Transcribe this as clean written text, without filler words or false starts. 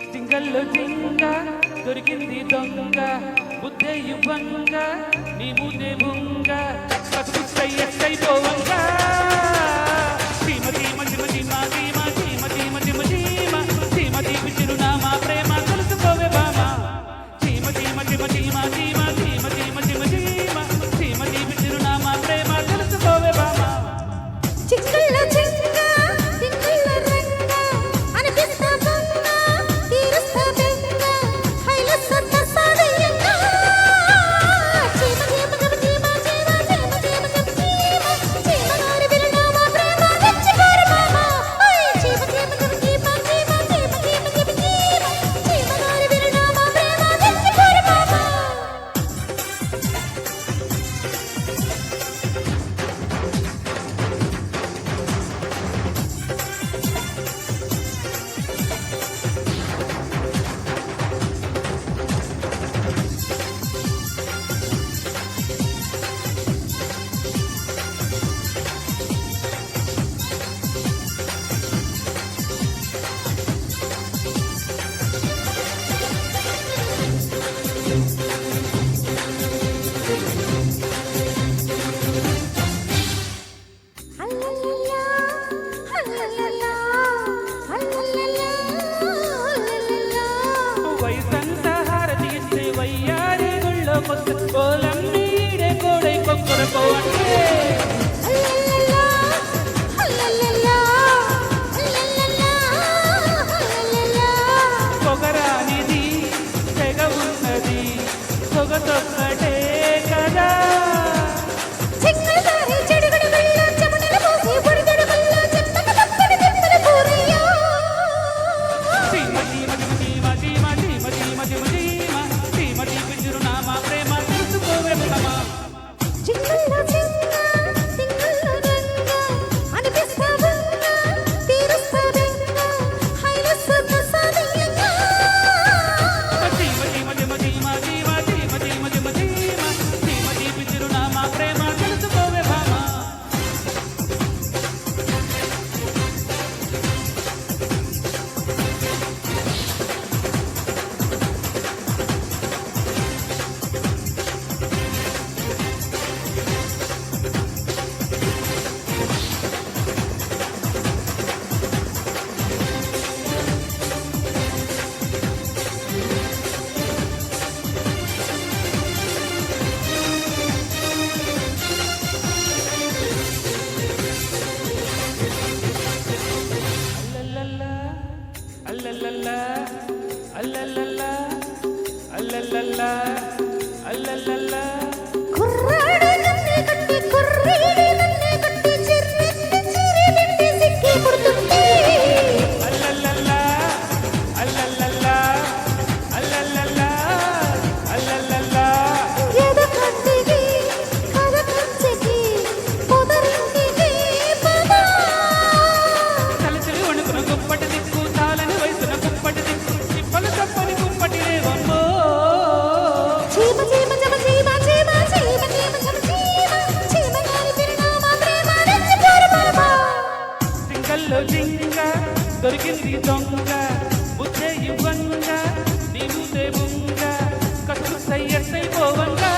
జింగల్లో జింగ దొరికింది దొంగ బుద్ధే ఇవ్వంగ నీ ముదే బుంగ కసుసై ఎక్కై పోవంగ ధీమతి మజిమ ధీమా ధీమా ధీమతి మజిమ ధీమా ధీమతి చిరునామా ప్రేమ తెలుసుకోవే బామా ధీమతి మజిమ ధీమా ధీమా ధీమతి మజిమ ధీమా ధీమతి చిరునామా ప్రేమ తెలుసుకోవే బామా జింగల్లో జింగ జింగల్లో రంగ అనిపిస్తా బొంగ తీరుస్తా బెంగ హైలస్ తసాదయ్యంగ చీమ చీమ చీమ చీమ చీమ చీమ చీమ చీమగారి విరునామా ప్రేమ తెచ్చిపోరు మామా చీమ చీమ చీమ చీమ చీమ చీమ చీమ చీమగారి విరునామా ప్రేమ తెచ్చిపోరు మామా హల్లల్లల్లా హల్లల్లల్లా హల్లల్లల్లా హల్లల్లల్లా వయసంత హారతి ఇస్తే వయ్యారి గుళ్ళో కొత్త కోలమ్మి ఈడే కోడై కొక్కరకో అంటే హల్లల్లల్లా హల్లల్లల్లా హల్లల్లల్లా హల్లల్లల్లా పొగరానిది తెగ ఉన్నది పొగతొక్కటే కదా జింగలదారి చెడుగడుగుల్లో చెమటలు పోసి పొడిగడుగుల్లో చెత్తక తత్తడి తిప్పలు పూరయ్యో ధీమ ధీమ ధీమ ధీమ ధీమ ధీమ ధీమ ధీమ ధీమ ధీమ చిరునామా ప్రేమ తెలుసుకోవే బామా జింగల్లో జింగ జింగల్లో రంగ అనిపిస్తా బొంగ తీరుస్తా బెంగ హైలస్ తసాదయ్యంగ ధీమ ధీమ ధీమ ధీమ ధీమ ధీమ ధీమ ధీమ ధీమ ధీమ ధీమ చిరునామా ప్రేమ తెలుసుకోవే బామా అల్లల్లల్లా అల్లల్లల్లా అల్లల్లల్లా అల్లల్లల్లా కుర్రాడే నన్నే కట్టి కుర్రీడే నన్నే కట్టి చిర్రెత్తి చిరిబెట్టి సిక్కి పుడుతుంది అల్లల్లల్లా అల్లల్లల్లా అల్లల్లల్లా అల్లల్లల్లా ఎద కంటికి కథ కంచెకి పొదరింటికి పద తలచలి వణుకున గుప్పటి దిక్కు తాలని వయసున గుప్పటి దిక్కు చిప్పలు తప్పని గుప్పటి రేవమ్మో చీమ చీమ చమ చీమ చీమ చీమ చీమ చమ చీమ చీమగారి విరునామా ప్రేమ తెచ్చిపోరు మామా జింగల్లో జింగ దొరికింది దొంగ బుద్ధే ఇవ్వంగ నీ ముదే బుంగ కసు సై పోవంగా